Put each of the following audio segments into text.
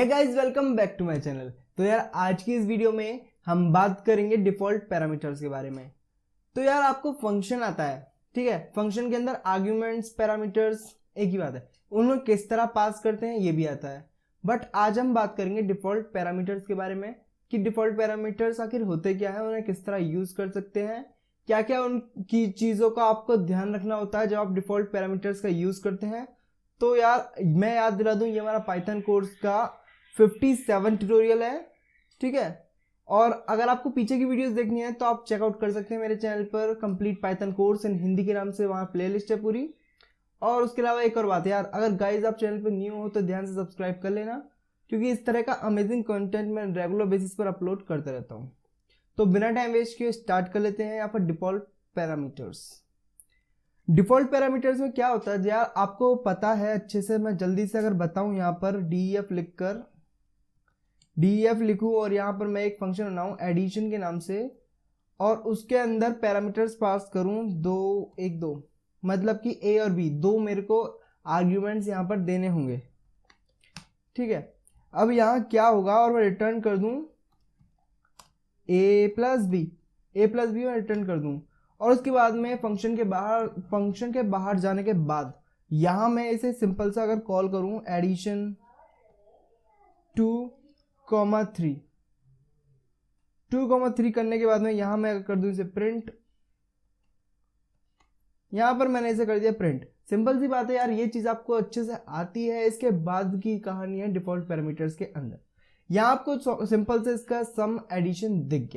Hey guys, welcome back to my channel. तो यार आज की इस वीडियो में हम बात करेंगे डिफॉल्ट पैरामीटर्स के बारे में। तो यार आपको फंक्शन आता है, ठीक है। फंक्शन के अंदर आर्ग्यूमेंट्स, पैरामीटर्स एक ही बात है, उनको किस तरह पास करते हैं ये भी आता है। बट आज हम बात करेंगे डिफॉल्ट पैरामीटर्स के बारे में कि डिफॉल्ट पैरामीटर्स आखिर होते क्या है, उन्हें किस तरह यूज कर सकते हैं, क्या क्या उनकी चीज़ों का आपको ध्यान रखना होता है जब आप डिफॉल्ट पैरामीटर्स का यूज करते हैं। तो यार मैं याद दिला दूं, ये हमारा पाइथन कोर्स का 57 ट्यूटोरियल है, ठीक है। और अगर आपको पीछे की वीडियोस देखनी है तो आप चेकआउट कर सकते हैं मेरे चैनल पर, complete Python course in Hindi के नाम से, वहाँ प्लेलिस्ट है पूरी। और उसके अलावा एक और बात है यार, अगर गाइज आप चैनल पर न्यू हो तो ध्यान से सब्सक्राइब कर लेना, क्योंकि इस तरह का अमेजिंग कंटेंट मैं रेगुलर बेसिस पर अपलोड करता रहता हूँ। तो बिना टाइम वेस्ट किए स्टार्ट कर लेते हैं यहाँ पर डिफॉल्ट पैरामीटर्स। डिफॉल्ट पैरामीटर्स में क्या होता है यार, आपको पता है अच्छे से। मैं जल्दी से अगर बताऊं, यहाँ पर डीईएफ लिखूं और यहाँ पर मैं एक फंक्शन बनाऊं एडिशन के नाम से, और उसके अंदर पैरामीटर्स पास करूं 2 1 2, मतलब कि ए और बी दो मेरे को आर्ग्यूमेंट्स यहाँ पर देने होंगे, ठीक है। अब यहाँ क्या होगा, और मैं रिटर्न कर दूं ए प्लस बी मैं रिटर्न कर दूं। और उसके बाद में फंक्शन के बाहर जाने के बाद यहां मैं इसे सिंपल सा अगर कॉल करूं एडिशन 2,3 करने के बाद में यहां मैं कर दूं इसे प्रिंट। यहां पर मैंने इसे कर दिया प्रिंट। सिंपल सी बात है यार, ये चीज आपको अच्छे से आती है। इसके बाद की कहानी है डिफॉल्ट पैरामीटर्स के अंदर। यहां आपको सिंपल से इसका सम एडिशन दिख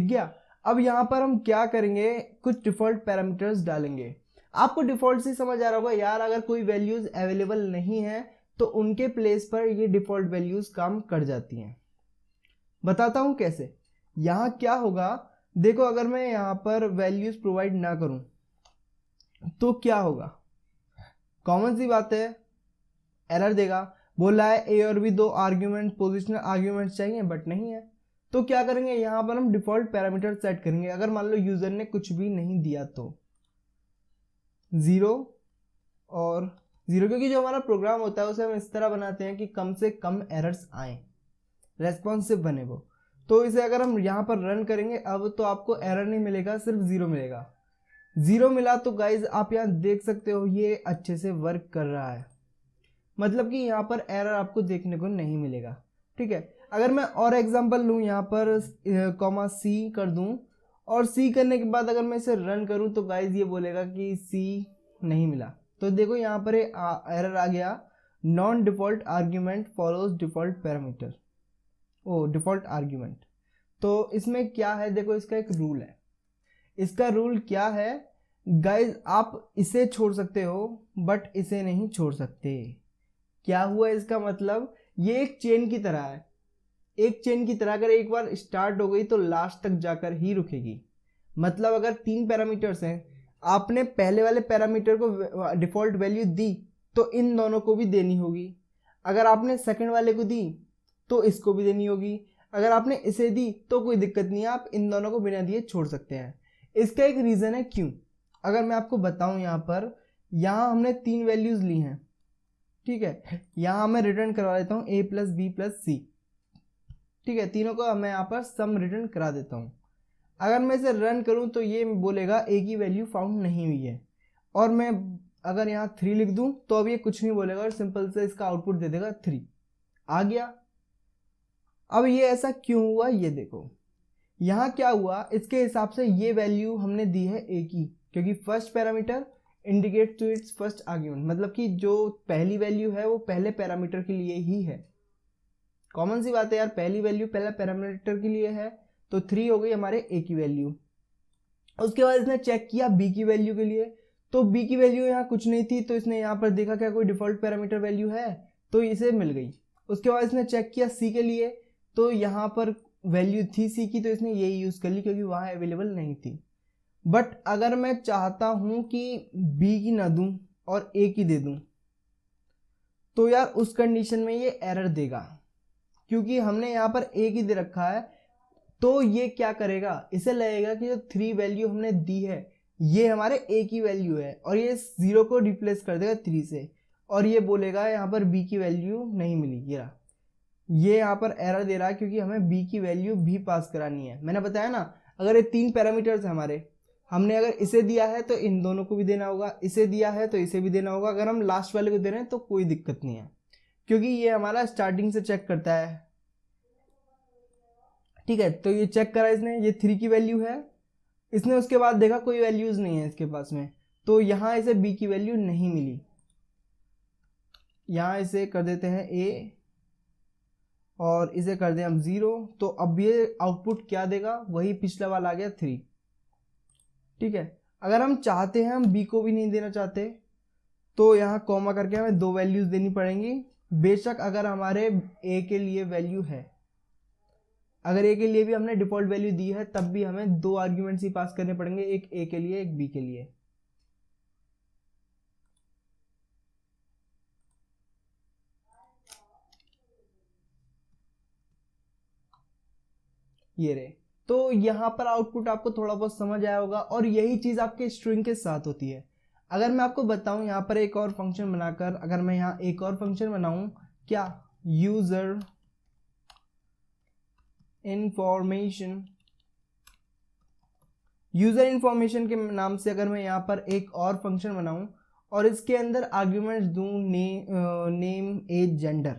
गया। अब यहां पर हम क्या करेंगे, कुछ डिफॉल्ट पैरामीटर्स डालेंगे। आपको डिफॉल्ट से समझ आ रहा होगा यार, अगर कोई वैल्यूज अवेलेबल नहीं है तो उनके प्लेस पर ये डिफॉल्ट वैल्यूज काम कर जाती हैं। बताता हूं कैसे। यहां क्या होगा, देखो, अगर मैं यहां पर वैल्यूज प्रोवाइड ना करूं तो क्या होगा, कॉमन सी बात है, एरर देगा। बोला है ए और बी दो आर्ग्यूमेंट, पोजिशनल आर्ग्यूमेंट चाहिए, बट नहीं है। तो क्या करेंगे, यहां पर हम डिफॉल्ट पैरामीटर सेट करेंगे। अगर मान लो यूजर ने कुछ भी नहीं दिया तो 0 और 0, क्योंकि जो हमारा प्रोग्राम होता है उसे हम इस तरह बनाते हैं कि कम से कम एरर्स आए, रेस्पॉन्सिव बने वो। तो इसे अगर हम यहां पर रन करेंगे अब, तो आपको एरर नहीं मिलेगा, सिर्फ 0 मिलेगा। 0 मिला तो गाइज आप यहां देख सकते हो ये अच्छे से वर्क कर रहा है, मतलब कि यहाँ पर एरर आपको देखने को नहीं मिलेगा, ठीक है। अगर मैं और एग्जांपल लूँ, यहाँ पर सी कर दूँ, और सी करने के बाद अगर मैं इसे रन करूँ तो गाइज ये बोलेगा कि सी नहीं मिला। तो देखो यहाँ पर एरर आ गया, non default argument follows default parameter, default argument. तो इसमें क्या है, देखो इसका एक रूल है। इसका रूल क्या है गाइज, आप इसे छोड़ सकते हो बट इसे नहीं छोड़ सकते। क्या हुआ इसका मतलब, ये एक चेन की तरह है। एक चेन की तरह अगर एक बार स्टार्ट हो गई तो लास्ट तक जाकर ही रुकेगी। मतलब अगर 3 पैरामीटर्स हैं, आपने पहले वाले पैरामीटर को डिफॉल्ट वैल्यू दी तो इन दोनों को भी देनी होगी। अगर आपने सेकंड वाले को दी तो इसको भी देनी होगी। अगर आपने इसे दी तो कोई दिक्कत नहीं है, आप इन दोनों को बिना दिए छोड़ सकते हैं। इसका एक रीजन है क्यों, अगर मैं आपको बताऊं, यहां हमने 3 वैल्यूज ली हैं, ठीक है। यहां मैं रिटर्न करवा देता हूं a प्लस बी प्लस सी, ठीक है। तीनों को मैं यहां पर सम रिटर्न करा देता हूं। अगर मैं इसे रन करूं तो ये बोलेगा a की वैल्यू फाउंड नहीं हुई है। और मैं अगर यहां 3 लिख दूं तो अब ये कुछ नहीं बोलेगा और सिंपल से इसका आउटपुट दे देगा 3 आ गया। अब ये ऐसा क्यों हुआ, ये देखो यहां क्या हुआ, इसके हिसाब से ये वैल्यू हमने दी है a की, क्योंकि first parameter indicate to its first argument, मतलब कि जो पहली वैल्यू है वो पहले पैरामीटर के लिए ही है। कॉमन सी बात है यार, पहली वैल्यू पहला पैरामीटर के लिए है, तो 3 हो गई हमारे a की वैल्यू। उसके बाद इसने चेक किया b की वैल्यू के लिए, तो b की वैल्यू यहाँ कुछ नहीं थी, तो इसने यहाँ पर देखा क्या कोई डिफॉल्ट पैरामीटर वैल्यू है, तो इसे मिल गई। उसके बाद इसने चेक किया c के लिए, तो यहाँ पर वैल्यू थी c की, तो इसने यही यूज कर ली क्योंकि वहां अवेलेबल नहीं थी। बट अगर मैं चाहता हूं कि b की ना दूं और a की दे दूं, तो यार उस कंडीशन में ये एरर देगा, क्योंकि हमने यहाँ पर a की दे रखा है। तो ये क्या करेगा, इसे लगेगा कि जो 3 वैल्यू हमने दी है ये हमारे a की वैल्यू है, और ये 0 को रिप्लेस कर देगा 3 से, और ये बोलेगा यहाँ पर b की वैल्यू नहीं मिली, ये रहा। ये यहाँ पर एरर दे रहा है क्योंकि हमें b की वैल्यू भी पास करानी है। मैंने बताया ना, अगर ये 3 पैरामीटर्स हमारे, हमने अगर इसे दिया है तो इन दोनों को भी देना होगा, इसे दिया है तो इसे भी देना होगा। अगर हम लास्ट वाले को दे रहे हैं तो कोई दिक्कत नहीं है, क्योंकि ये हमारा स्टार्टिंग से चेक करता है। ठीक है, तो ये चेक करा इसने, ये 3 की वैल्यू है, इसने उसके बाद देखा कोई वैल्यूज नहीं है इसके पास में, तो यहाँ इसे b की वैल्यू नहीं मिली। यहाँ इसे कर देते हैं a और इसे कर दें हम 0, तो अब ये आउटपुट क्या देगा, वही पिछला वाला आ गया 3। ठीक है, अगर हम चाहते हैं हम b को भी नहीं देना चाहते तो यहाँ कॉमा करके हमें 2 वैल्यूज देनी पड़ेंगी। बेशक अगर हमारे a के लिए वैल्यू है, अगर a के लिए भी हमने डिफॉल्ट वैल्यू दी है तब भी हमें 2 आर्ग्यूमेंट्स ही पास करने पड़ेंगे, एक a के लिए एक b के लिए। ये रहे, तो यहाँ पर आउटपुट आपको थोड़ा बहुत समझ आया होगा, और यही चीज आपके स्ट्रिंग के साथ होती है। अगर मैं आपको बताऊं यहाँ पर एक और फंक्शन बनाकर, अगर मैं यहाँ एक और फंक्शन बनाऊं, क्या, यूजर इंफॉर्मेशन, यूजर इंफॉर्मेशन के नाम से अगर मैं यहाँ पर एक और फंक्शन बनाऊं और इसके अंदर आर्ग्यूमेंट्स दूं name age gender,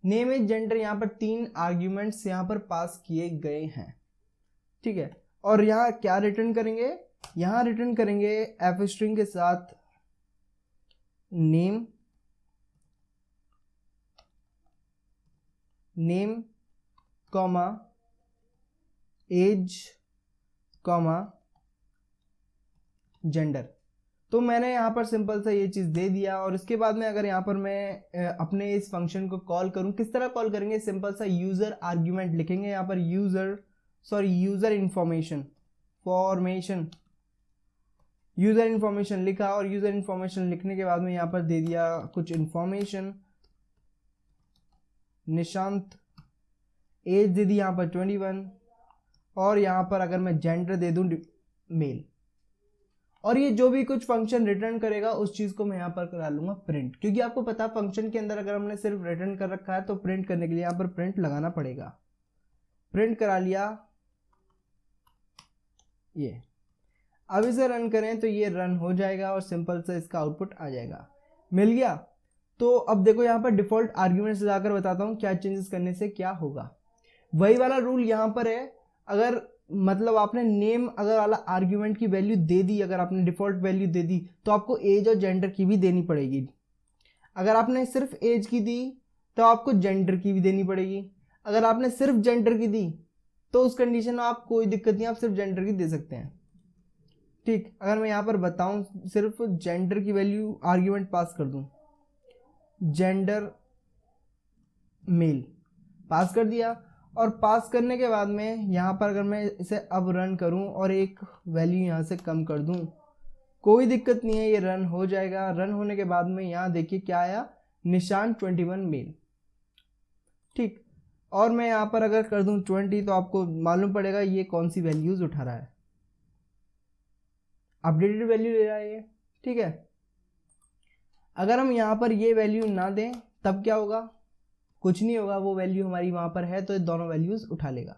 name age gender, यहाँ पर 3 आर्ग्यूमेंट्स यहाँ पर पास किए गए हैं। ठीक है, और यहाँ क्या रिटर्न करेंगे, यहाँ रिटर्न करेंगे एफ स्ट्रिंग के साथ name, name comma age comma gender. तो मैंने यहाँ पर सिंपल सा ये चीज़ दे दिया, और इसके बाद में अगर यहाँ पर मैं अपने इस फंक्शन को कॉल करूँ, किस तरह कॉल करेंगे, सिंपल सा यूज़र आर्ग्यूमेंट लिखेंगे यहाँ पर, यूज़र इन्फॉर्मेशन लिखा, और यूज़र इन्फॉर्मेशन लिखने के बाद में यहाँ पर दे दिया कुछ इन्फॉर्मेशन, निशांत, एज दे दी यहाँ पर 21, और यहाँ पर अगर मैं जेंडर दे दूँ मेल, और ये जो भी कुछ फंक्शन रिटर्न करेगा उस चीज़ को मैं यहाँ पर करा लूँगा प्रिंट, क्योंकि आपको पता है फंक्शन के अंदर अगर हमने सिर्फ रिटर्न कर रखा है तो प्रिंट करने के लिए यहाँ पर प्रिंट लगाना पड़ेगा। प्रिंट करा लिया, ये अब इसे रन करें तो ये रन हो जाएगा और सिंपल से इसका आउटपुट आ जाएगा। मिल गया। तो अब देखो यहाँ पर डिफॉल्ट आर्ग्यूमेंट्स लगाकर बताता हूँ क्या चेंजेस करने से क्या होगा। वही वाला रूल यहाँ पर है, अगर मतलब आपने नेम अगर वाला आर्ग्यूमेंट की वैल्यू दे दी, अगर आपने डिफॉल्ट वैल्यू दे दी तो आपको एज और जेंडर की भी देनी पड़ेगी। अगर आपने सिर्फ एज की दी तो आपको जेंडर की भी देनी पड़ेगी। अगर आपने सिर्फ जेंडर की दी तो उस कंडीशन में आप कोई दिक्कत नहीं, आप सिर्फ जेंडर की दे सकते हैं। ठीक, अगर मैं यहाँ पर बताऊँ सिर्फ जेंडर की वैल्यू आर्ग्यूमेंट पास कर दूँ, जेंडर मेल पास कर दिया, और पास करने के बाद में यहाँ पर अगर मैं इसे अब रन करूँ और एक वैल्यू यहाँ से कम कर दूँ, कोई दिक्कत नहीं है, ये रन हो जाएगा। रन होने के बाद में यहाँ देखिए क्या आया, निशान 21 मेल। ठीक, और मैं यहाँ पर अगर कर दूँ 20 तो आपको मालूम पड़ेगा ये कौन सी वैल्यूज उठा रहा है, अपडेटेड वैल्यू ले रहा है ये। ठीक है, अगर हम यहाँ पर ये वैल्यू ना दें तब क्या होगा, कुछ नहीं होगा, वो वैल्यू हमारी वहां पर है तो ये दोनों वैल्यूज उठा लेगा।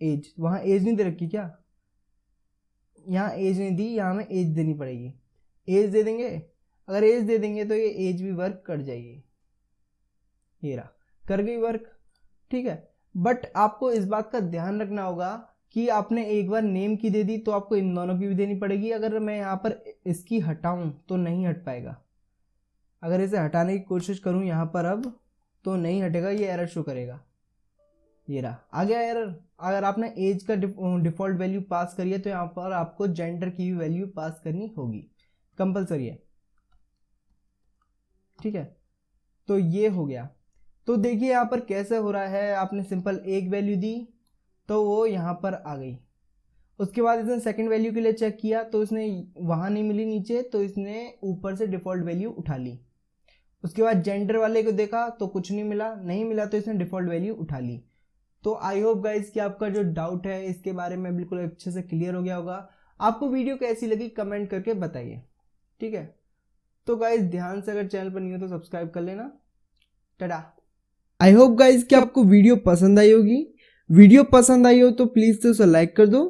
एज, वहां एज नहीं दे रखी क्या, यहाँ एज नहीं दी, यहाँ हमें एज देनी पड़ेगी। एज दे देंगे, अगर एज दे देंगे तो ये एज भी वर्क कर जाएगी, ये रहा, कर गई वर्क। ठीक है, बट आपको इस बात का ध्यान रखना होगा कि आपने एक बार नेम की दे दी तो आपको इन दोनों की भी देनी पड़ेगी। अगर मैं यहाँ पर इसकी हटाऊं तो नहीं हट पाएगा, अगर इसे हटाने की कोशिश करूं यहाँ पर अब तो नहीं हटेगा, ये एरर शो करेगा। ये रहा, आ गया एरर। अगर आपने एज का डिफॉल्ट वैल्यू पास करी है तो यहाँ पर आपको जेंडर की भी वैल्यू पास करनी होगी, कंपलसरी है। ठीक है, तो ये हो गया। तो देखिए यहाँ पर कैसे हो रहा है, आपने सिंपल एक वैल्यू दी तो वो यहाँ पर आ गई, उसके बाद इसने सेकंड वैल्यू के लिए चेक किया तो इसने वहाँ नहीं मिली नीचे, तो इसने ऊपर से डिफॉल्ट वैल्यू उठा ली। उसके बाद जेंडर वाले को देखा तो कुछ नहीं मिला, नहीं मिला तो इसने डिफॉल्ट वैल्यू उठा ली। तो आई होप गाइज कि आपका जो डाउट है इसके बारे में बिल्कुल अच्छे से क्लियर हो गया होगा। आपको वीडियो कैसी लगी कमेंट करके बताइए। ठीक है, तो गाइज ध्यान से अगर चैनल पर नहीं हो तो सब्सक्राइब कर लेना। टाटा। आई होप गाइज कि आपको वीडियो पसंद आई होगी। वीडियो पसंद आई हो तो प्लीज से उसे लाइक कर दो।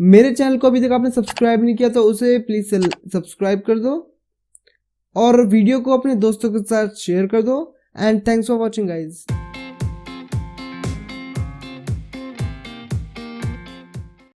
मेरे चैनल को अभी तक आपने सब्सक्राइब नहीं किया तो उसे प्लीज से सब्सक्राइब कर दो और वीडियो को अपने दोस्तों के साथ शेयर कर दो। And thanks for watching guys.